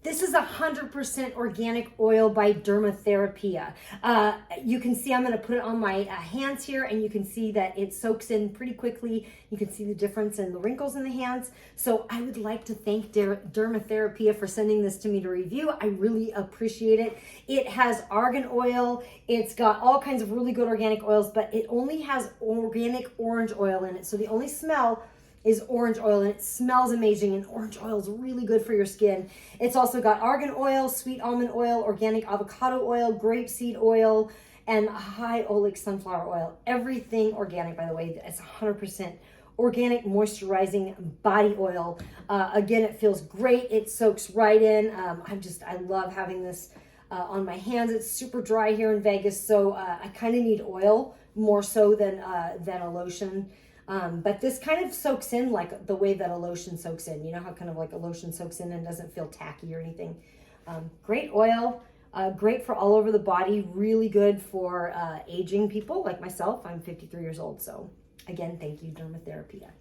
This is 100% organic oil by Dermatherapia. You can see I'm going to put it on my hands here, and you can see that it soaks in pretty quickly. You can see the difference in the wrinkles in the hands. So I would like to thank Dermatherapia for sending this to me to review. I really appreciate it. It has argan oil. It's got all kinds of really good organic oils, but it only has organic orange oil in it. So the only smell is orange oil, and it smells amazing, and orange oil is really good for your skin. It's also got argan oil, sweet almond oil, organic avocado oil, grapeseed oil, and high oleic sunflower oil. Everything organic, by the way. It's 100% organic moisturizing body oil. Again, it feels great. It soaks right in. I love having this on my hands. It's super dry here in Vegas, so I kind of need oil more so than a lotion. But this kind of soaks in like the way that a lotion soaks in. You know how kind of like a lotion soaks in and doesn't feel tacky or anything. Great oil, great for all over the body, really good for aging people like myself. I'm 53 years old. So again, thank you, Dermatherapia.